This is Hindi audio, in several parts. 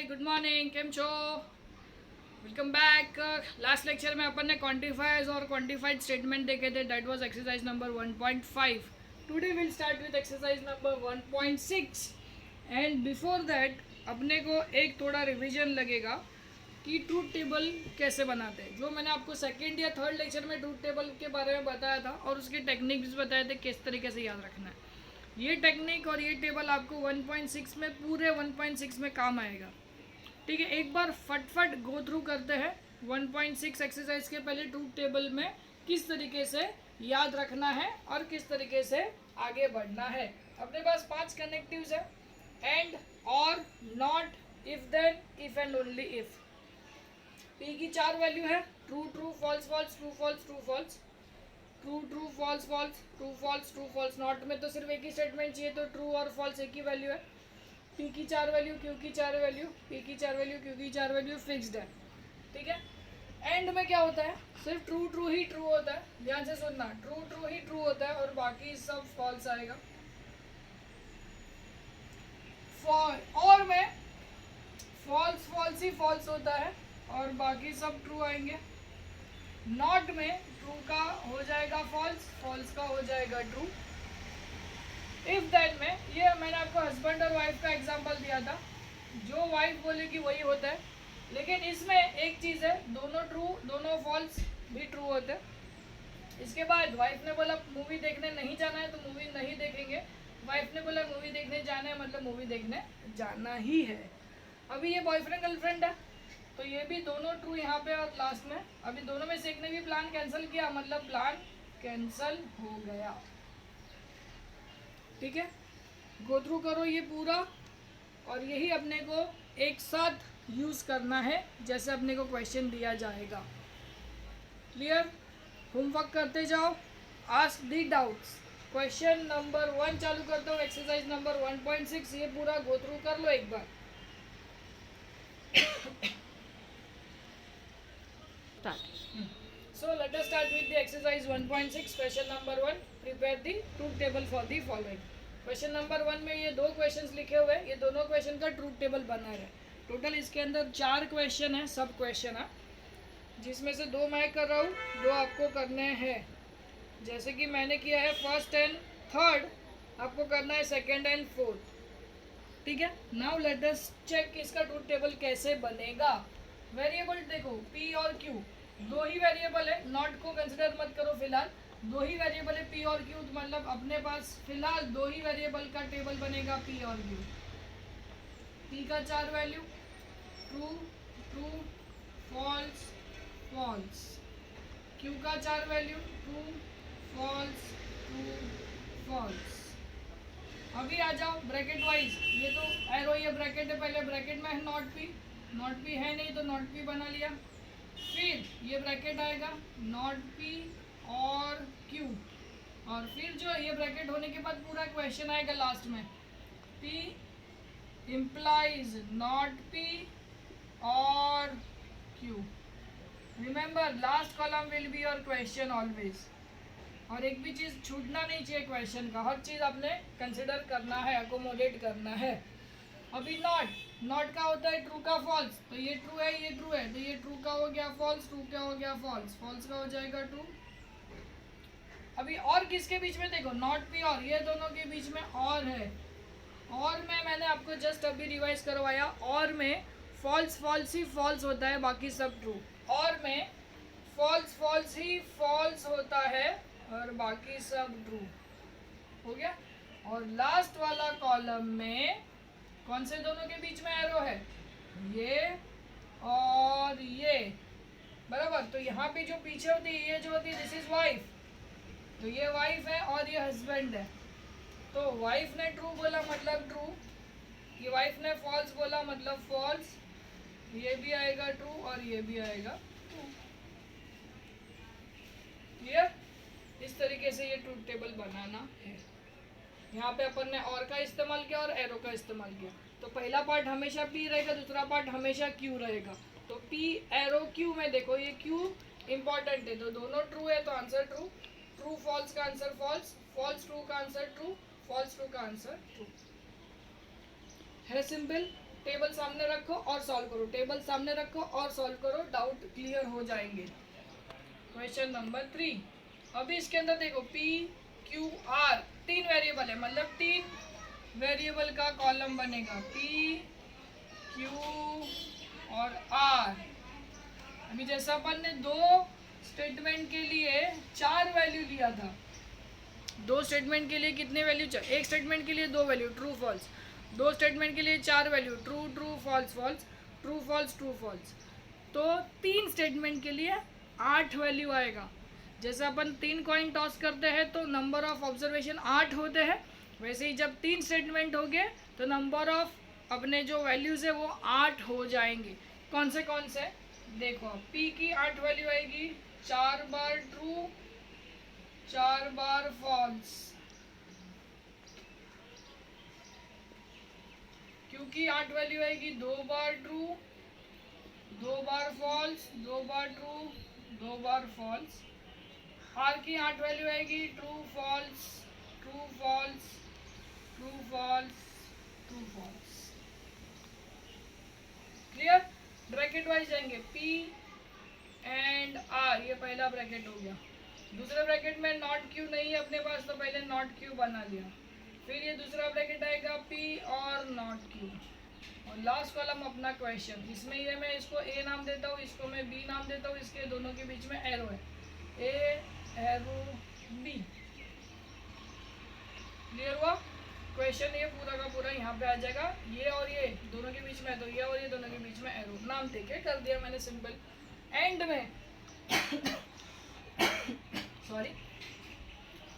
गुड मॉर्निंग, केम छो? Welcome back. लास्ट लेक्चर में अपन ने क्वांटिफायर्स और क्वांटिफाइड स्टेटमेंट देखे थे। That was exercise number 1.5। Today will start with exercise number 1.6 and before that अपने को एक थोड़ा रिवीजन लगेगा कि ट्रूथ टेबल कैसे बनाते हैं। जो मैंने आपको सेकेंड या थर्ड लेक्चर में ट्रूथ टेबल के बारे में बताया था और उसके टेक्निक्स बताए थे किस तरीके से याद रखना है। ये टेक्निक और ये टेबल आपको 1.6 में पूरे 1.6 में काम आएगा। ठीक है, एक बार फटफट गो थ्रू करते हैं 1.6 एक्सरसाइज के पहले ट्रूथ टेबल में किस तरीके से याद रखना है और किस तरीके से आगे बढ़ना है। अपने पास 5 कनेक्टिव्स है, एंड, और, not, if then, if and only if. P की 4 वैल्यू है, true true, false false, true false, true false, true true, false false, true false, true false. Not में तो सिर्फ एक ही स्टेटमेंट चाहिए, तो ट्रू और फॉल्स एक ही वैल्यू है। पी की 4 वैल्यू, क्यू की 4 वैल्यू, पी की 4 वैल्यू, क्यू की 4 वैल्यू फिक्स्ड है। ठीक है, एंड में क्या होता है, सिर्फ ट्रू ट्रू ही ट्रू होता है। ध्यान से सुनना, ट्रू ट्रू ही ट्रू होता है और बाकी सब फॉल्स आएगा। और में फॉल्स फॉल्स ही फॉल्स होता है और बाकी सब ट्रू आएंगे। नॉट में ट्रू का हो जाएगा फॉल्स, फॉल्स का हो जाएगा ट्रू। इफ देन में, ये मैंने आपको हस्बैंड और वाइफ का एग्जांपल दिया था, जो वाइफ बोलेगी वही होता है। लेकिन इसमें एक चीज़ है, दोनों ट्रू दोनों फॉल्स भी ट्रू होते हैं। इसके बाद वाइफ ने बोला मूवी देखने नहीं जाना है तो मूवी नहीं देखेंगे, वाइफ ने बोला मूवी देखने जाना है मतलब मूवी देखने जाना ही है। अभी ये बॉयफ्रेंड गर्लफ्रेंड है तो ये भी दोनों ट्रू यहाँ पे, और लास्ट में अभी दोनों में से एक ने भी प्लान कैंसिल किया मतलब प्लान कैंसिल हो गया। ठीक है, गो थ्रू करो ये पूरा, और यही अपने को एक साथ यूज़ करना है जैसे अपने को क्वेश्चन दिया जाएगा। क्लियर? होमवर्क करते जाओ, ask the doubts. Question number 1 चालू करता हूँ, एक्सरसाइज नंबर 1.6। ये पूरा गो थ्रू कर लो एक बार। So let us start with the exercise 1.6. Question number 1. Prepare the truth table for the following. Question number 1 में ये 2 क्वेश्चंस लिखे हुए हैं, ये दोनों क्वेश्चन का ट्रूथ टेबल बना है। टोटल इसके अंदर 4 क्वेश्चन है, सब क्वेश्चन है, जिसमें से 2 मैं कर रहा हूँ, 2 आपको करने हैं। जैसे कि मैंने किया है फर्स्ट एंड थर्ड, आपको करना है सेकेंड एंड फोर्थ। ठीक है, नाउ लेट अस चेक इसका ट्रूथ टेबल कैसे बनेगा। वेरिएबल देखो, पी और क्यू दो ही वेरिएबल है, नॉट को कंसिडर मत करो फिलहाल। दो ही वेरिएबल है पी और क्यू, मतलब अपने पास फिलहाल 2 ही वेरिएबल का टेबल बनेगा पी और क्यू। पी का 4 value, true true, false false. Q का 4 value, true false, true false. अभी आ जाओ ब्रैकेट वाइज, ये तो एरो ये ब्रैकेट है, पहले ब्रैकेट में है नॉट पी है नहीं तो नॉट पी बना लिया। फिर ये ब्रैकेट आएगा नॉट पी और क्यू, और फिर जो ये ब्रैकेट होने के बाद पूरा क्वेश्चन आएगा लास्ट में, पी इम्प्लाइज नॉट पी और Q. Remember last column will be your question always. और एक भी चीज़ छूटना नहीं चाहिए क्वेश्चन का, हर चीज़ आपने कंसिडर करना है, अकोमोडेट करना है। अभी नॉट का होता है ट्रू का फॉल्स, तो ये ट्रू है ये ट्रू है, तो ये ट्रू का हो गया फॉल्स, ट्रू का हो गया फॉल्स, फॉल्स का हो जाएगा ट्रू। अभी और किसके बीच में देखो, नॉट पी और, ये दोनों के बीच में और है। और में मैंने आपको जस्ट अभी रिवाइज करवाया, और में फॉल्स फॉल्स ही फॉल्स होता है, बाकी सब ट्रू। और में फॉल्स फॉल्स ही फॉल्स होता है और बाकी सब ट्रू हो गया। और लास्ट वाला कॉलम में कौन से दोनों के बीच में एरो है, ये और ये, बराबर। तो यहाँ पे जो पीछे होती है, ये जो होती है दिस इज वाइफ, तो ये वाइफ है और ये हस्बैंड है। तो वाइफ ने ट्रू बोला मतलब ट्रू, ये वाइफ ने फॉल्स बोला मतलब फॉल्स, ये भी आएगा ट्रू और ये भी आएगा ट्रू। क्लियर? इस तरीके से ये ट्रूथ टेबल बनाना है। यहाँ पे अपन ने और का इस्तेमाल किया और एरो का इस्तेमाल किया, तो पहला पार्ट हमेशा पी रहेगा, दूसरा पार्ट हमेशा क्यू रहेगा। तो पी एरो क्यू में देखो ये क्यू इंपॉर्टेंट है, तो दोनों ट्रू है तो आंसर ट्रू, ट्रू फॉल्स का आंसर फॉल्स, फॉल्स ट्रू का आंसर ट्रू, फॉल्स ट्रू का आंसर ट्रू है। सिंपल। टेबल सामने रखो और सॉल्व करो, टेबल सामने रखो और सॉल्व करो, डाउट क्लियर हो जाएंगे। क्वेश्चन नंबर 3, अभी इसके अंदर देखो पी क्यू आर 3 वेरिएबल है, मतलब 3 वेरिएबल का कॉलम बनेगा, पी क्यू और आर। अभी जैसा अपन ने 2 स्टेटमेंट के लिए 4 वैल्यू लिया था, 2 स्टेटमेंट के लिए कितने वैल्यू, एक स्टेटमेंट के लिए 2 वैल्यू ट्रू फॉल्स, 2 स्टेटमेंट के लिए 4 value true true false false true false true false, तो 3 स्टेटमेंट के लिए 8 वैल्यू आएगा। जैसे अपन 3 कॉइन टॉस करते हैं तो नंबर ऑफ ऑब्जर्वेशन 8 होते हैं, वैसे ही जब 3 स्टेटमेंट हो गए तो नंबर ऑफ अपने जो वैल्यूज़ है वो 8 हो जाएंगे। कौन से देखो, पी की 8 वैल्यू आएगी, 4 बार ट्रू 4 बार फॉल्स, क्योंकि 8 वैल्यू आएगी 2 बार ट्रू 2 बार फॉल्स 2 बार ट्रू 2 बार फॉल्स। आर की 8 वैल्यू आएगी true false true false true false true false. Clear? Bracket wise जाएंगे, पी एंड आर, ये पहला ब्रैकेट हो गया। दूसरे ब्रैकेट में नॉट क्यू नहीं है अपने पास तो पहले नॉट क्यू बना लिया, फिर ये दूसरा ब्रैकेट आएगा पी और नॉट क्यू, और लास्ट कॉलम अपना क्वेश्चन। इसमें ये मैं इसको ए नाम देता हूँ, इसको मैं बी नाम देता हूँ, इसके दोनों के बीच में एरो है, ए एरो बी। क्लियर हुआ? क्वेश्चन ये पूरा का पूरा यहाँ पे आ जाएगा, ये और ये दोनों के बीच में, तो ये और ये दोनों के बीच में एरो नाम देके कर दिया मैंने सिंपल। एंड में सॉरी,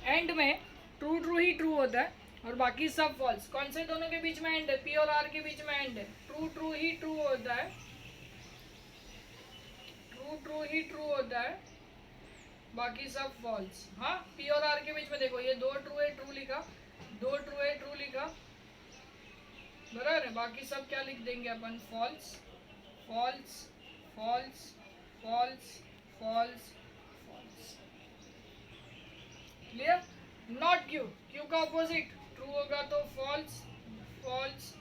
एंड में ट्रू ट्रू ही ट्रू होता है और बाकी सब फॉल्स। कौन से दोनों के बीच में एंड है? पी और आर के बीच में एंड है, ट्रू ट्रू ही ट्रू होता है, ट्रू ट्रू ही ट्रू होता है, बाकी सब फॉल्स। हाँ, पी और आर के बीच में देखो, ये 2 ट्रू है ट्रू लिखा, 2 ट्रू है ट्रू लिखा, बराबर है। बाकी सब क्या लिख देंगे अपन? False false false false false false. Clear? Not Q, Q का अपोजिट ट्रू होगा तो false false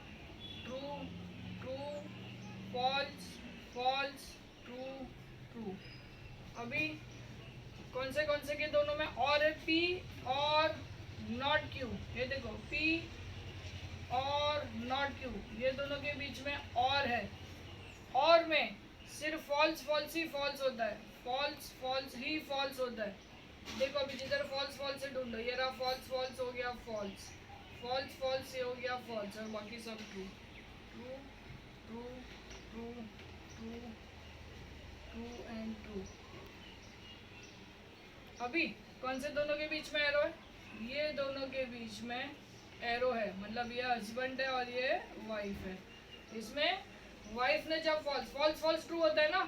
true true false false true true. अभी कौन से के दोनों में और है? पी और नॉट क्यू, ये देखो पी और नॉट क्यू, ये दोनों के बीच में और है, और में सिर्फ फॉल्स फॉल्स ही फॉल्स होता है, फॉल्स फॉल्स ही फॉल्स होता है। देखो अभी जिधर फॉल्स फॉल्स से ढूंढो, ये रहा फॉल्स फॉल्स हो गया फॉल्स, फॉल्स फॉल्स से हो गया फॉल्स, और बाकी सब true true true true true true and true. अभी कौन से दोनों के बीच में एरो है? ये दोनों के बीच में एरो है, मतलब ये हस्बैंड है और ये वाइफ है। इसमें वाइफ ने जब फॉल्स फॉल्स फॉल्स ट्रू होता है ना,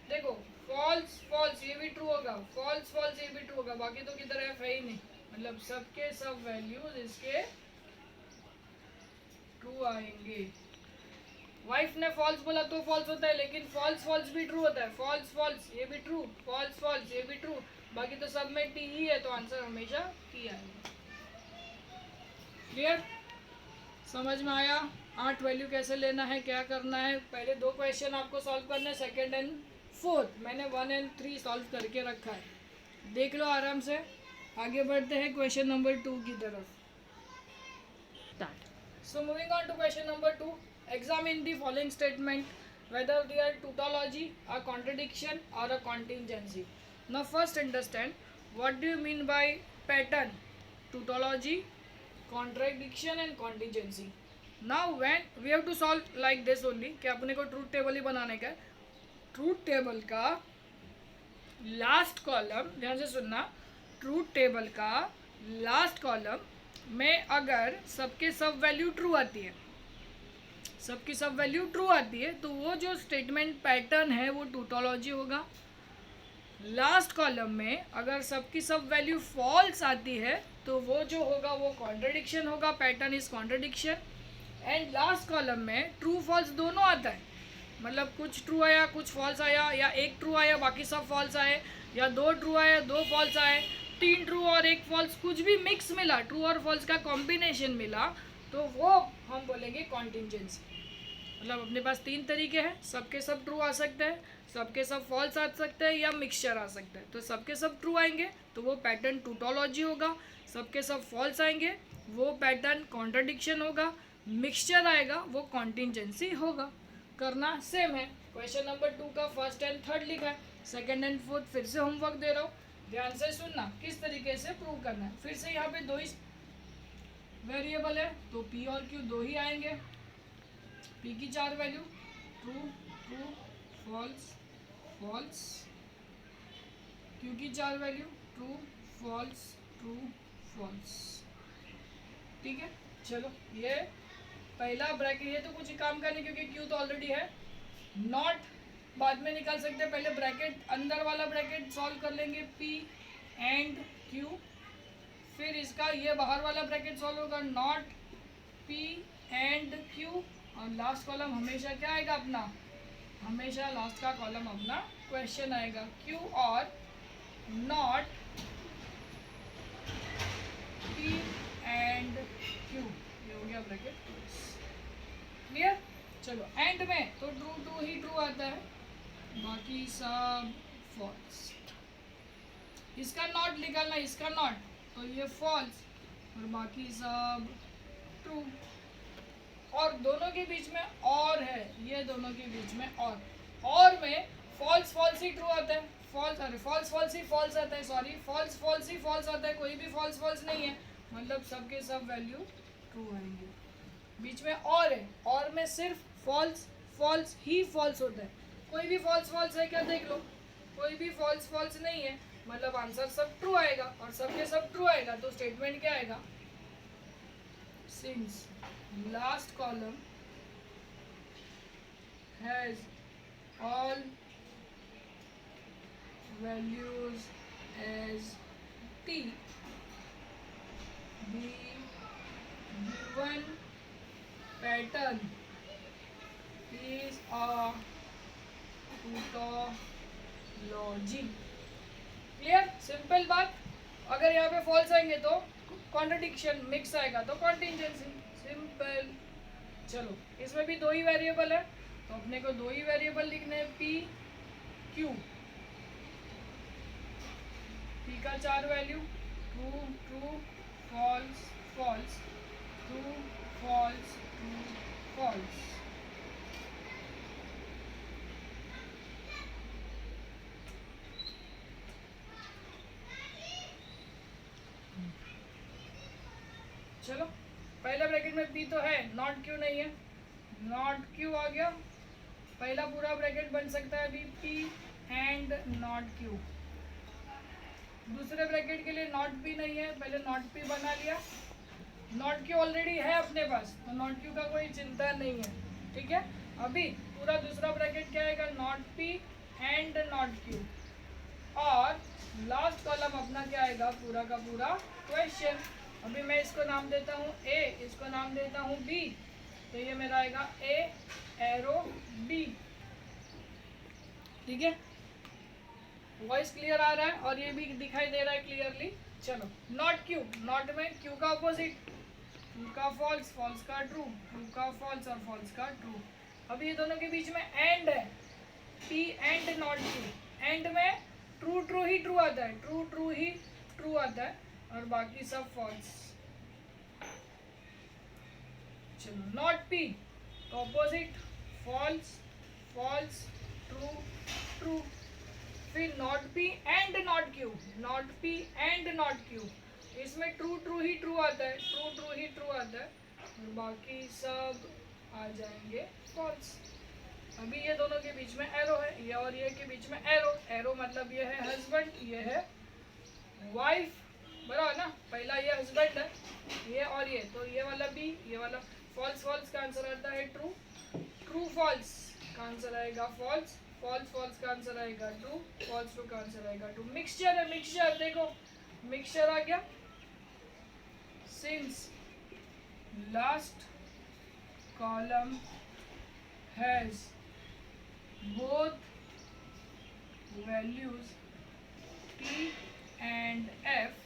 देखो फॉल्स फॉल्स ये भी ट्रू होगा, फॉल्स फॉल्स ये भी ट्रू होगा, बाकी तो किधर है ही नहीं, मतलब सबके सब वैल्यूज इसके ट्रू आएंगे। वाइफ ने फॉल्स बोला तो फॉल्स होता है, लेकिन फॉल्स फॉल्स भी ट्रू होता है, फॉल्स फॉल्स ये भी ट्रू, फॉल्स फॉल्स ये भी ट्रू, बाकी तो सब में टी ही है, तो आंसर हमेशा टी आएगा। क्लियर? समझ में आया? 8 वैल्यू कैसे लेना है, क्या करना है? पहले 2 क्वेश्चन आपको सॉल्व करने, सेकंड एंड फोर्थ मैंने 1 और 3 सॉल्व करके रखा है, देख लो आराम से। आगे बढ़ते हैं क्वेश्चन नंबर 2 की तरफ। So moving on to question number 2, examine the following statement whether they are tautology, a contradiction or a contingency. Now first understand what do you mean by pattern, tautology, contradiction and contingency. Now when we have to solve like this only कि अपने को ट्रूथ टेबल ही बनाने का है। ट्रूथ टेबल का लास्ट कॉलम, ध्यान से सुनना, ट्रूथ टेबल का लास्ट कॉलम में अगर सबके सब वैल्यू ट्रू आती है, सबकी सब वैल्यू ट्रू आती है, तो वो जो स्टेटमेंट पैटर्न है वो टूटोलॉजी होगा। लास्ट कॉलम में अगर सबकी सब वैल्यू फॉल्स आती है तो वो जो होगा वो कॉन्ट्रडिक्शन होगा, pattern is contradiction. And last column में ट्रू फॉल्स दोनों आता है, मतलब कुछ ट्रू आया कुछ फॉल्स आया, या एक ट्रू आया बाकी सब फॉल्स आए, या 2 ट्रू आए 2 फॉल्स आए, 3 ट्रू और 1 फॉल्स, कुछ भी मिक्स मिला, ट्रू और फॉल्स का कॉम्बिनेशन मिला, तो वो हम बोलेंगे कॉन्टिंजेंसी। मतलब अपने पास 3 तरीके हैं, सबके सब ट्रू आ सकते हैं, सबके सब फॉल्स आ सकते हैं, या मिक्सचर आ सकता है। तो सबके सब ट्रू आएंगे तो वो पैटर्न टूटोलॉजी होगा, सबके सब फॉल्स आएंगे वो पैटर्न कॉन्ट्रडिक्शन होगा, मिक्सचर आएगा वो कॉन्टिजेंसी होगा। करना सेम है। क्वेश्चन नंबर 2 का फर्स्ट एंड थर्ड लिखा है, सेकंड एंड फोर्थ फिर से होमवर्क दे रहा हूँ, ध्यान से सुनना किस तरीके से प्रूव करना है। फिर से यहाँ पे दो ही वेरिएबल है तो पी और क्यू दो ही आएंगे। पी की 4 value true true false false, q की 4 value true false true false. ठीक है, चलो ये पहला ब्रैकेट, ये तो कुछ काम का नहीं क्योंकि क्यू तो ऑलरेडी है। नॉट बाद में निकाल सकते हैं, पहले ब्रैकेट अंदर वाला ब्रैकेट सॉल्व कर लेंगे, पी एंड क्यू। फिर इसका ये बाहर वाला ब्रैकेट सॉल्व होगा, नॉट पी एंड क्यू। और लास्ट कॉलम हमेशा क्या आएगा अपना, हमेशा लास्ट का कॉलम अपना क्वेश्चन आएगा, क्यू और नॉट पी एंड क्यू। ये हो गया ब्रैकेट क्लियर। चलो एंड में तो ट्रू ट्रू ही ट्रू आता है, बाकी सब फॉल्स। इसका नॉट निकालना, इसका नॉट तो ये फॉल्स और बाकी सब ट्रू। और दोनों के बीच में और है, ये दोनों के बीच में और में फॉल्स फॉल्स ही ट्रू आता है, फॉल्स अरे फॉल्स फॉल्स ही फॉल्स आता है, सॉरी फॉल्स फॉल्स ही फॉल्स आता है, कोई भी फॉल्स फॉल्स नहीं है, मतलब सबके सब वैल्यू ट्रू आएंगे। बीच में और है, और में सिर्फ फॉल्स फॉल्स ही फॉल्स होता है, कोई भी फॉल्स फॉल्स है क्या देख लो, कोई भी फॉल्स फॉल्स नहीं है, मतलब आंसर सब ट्रू आएगा। और सबके सब ट्रू आएगा तो स्टेटमेंट क्या आएगा, since last column has all values as T, the given pattern is a tautology। Clear, simple बात। अगर यहाँ पे फॉल्स आएंगे तो कॉन्ट्रडिक्शन, मिक्स आएगा तो कॉन्टिजेंसी, सिंपल। चलो इसमें भी दो ही वेरिएबल है तो अपने को दो ही वेरिएबल लिखने हैं, पी क्यू। पी का 4 value true true false false true false true false. चलो पहला ब्रैकेट में पी तो है, नॉट क्यू नहीं है, नॉट क्यू आ गया, पहला पूरा ब्रैकेट बन सकता है अभी पी एंड नॉट क्यू। दूसरे ब्रैकेट के लिए नॉट पी नहीं है, पहले नॉट पी बना लिया, नॉट क्यू ऑलरेडी है अपने पास तो नॉट क्यू का कोई चिंता नहीं है। ठीक है, अभी पूरा दूसरा ब्रैकेट क्या आएगा, not P and not Q. और लास्ट कॉलम अपना क्या आएगा, पूरा का पूरा क्वेश्चन। अभी मैं इसको नाम देता हूँ ए, इसको नाम देता हूँ बी, तो ये मेरा आएगा ए एरो बी। ठीक है, वॉइस क्लियर आ रहा है और ये भी दिखाई दे रहा है क्लियरली। चलो नॉट क्यू, नॉट में क्यू का अपोजिट, ट्रू का फॉल्स, फॉल्स का ट्रू, ट्रू का फॉल्स और फॉल्स का ट्रू। अभी ये दोनों के बीच में एंड है, P and not Q. And में ट्रू ट्रू ही ट्रू आता है, ट्रू ट्रू ही ट्रू आता है और बाकी सब फॉल्स। चलो नॉट पी तो opposite, false false true true. फिर not P and not Q, not P and not Q, इसमें ट्रू ट्रू ही ट्रू आता है, ट्रू ट्रू ही ट्रू आता है और बाकी सब आ जाएंगे फॉल्स। अभी ये दोनों के बीच में एरो है, ये और ये के बीच में एरो, एरो मतलब ये है हस्बैंड, ये है वाइफ, बराबर ना। पहला ये हस्बैंड है, ये और ये, तो ये वाला भी, ये वाला फॉल्स, फॉल्स का आंसर आता है ट्रू, ट्रू फॉल्स का आंसर आएगा फॉल्स, फॉल्स फॉल्स का आंसर आएगा ट्रू, फॉल्स ट्रू का आंसर आएगा ट्रू। मिक्सचर है, मिक्सचर देखो मिक्सचर आ गया, since last column has both values P and F,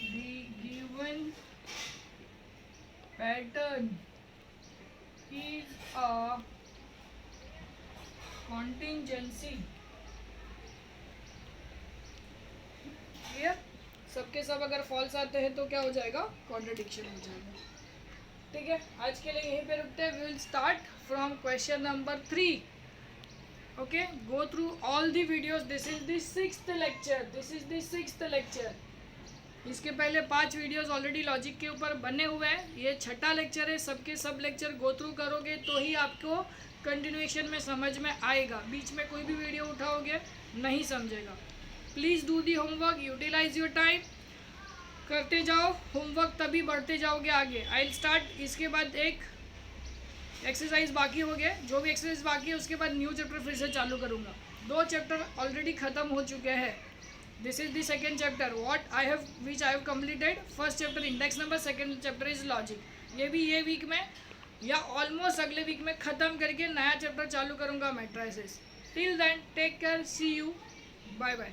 the given pattern is a contingency. Clear? सबके सब अगर फॉल्स आते हैं तो क्या हो जाएगा? कॉन्ट्रडिक्शन हो जाएगा. ठीक है, आज के लिए यहीं पे रुकते हैं. We will start from question number 3. Okay, go through all the videos. This is the 6th lecture. इसके पहले 5 वीडियोस ऑलरेडी लॉजिक के ऊपर बने हुए हैं. ये 6ठा लेक्चर है. सबके सब लेक्चर गो थ्रू करोगे तो ही आपको कंटिन्यूएशन में समझ में आएगा. बीच में कोई भी वीडियो उठाओगे नहीं समझेगा. Please do the homework, utilize your time. करते जाओ होमवर्क, तभी बढ़ते जाओगे आगे. I will start. इसके बाद एक एक्सरसाइज बाकी हो गया. जो भी एक्सरसाइज बाकी है उसके बाद न्यू चैप्टर फिर से चालू करूँगा. 2 चैप्टर ऑलरेडी ख़त्म हो चुके हैं. This is the second chapter which I have completed. First chapter index number, second chapter is logic. ये भी ये वीक में या ऑलमोस्ट अगले वीक में ख़त्म करके नया चैप्टर चालू करूँगा matrices. Till then take care, see you, bye bye.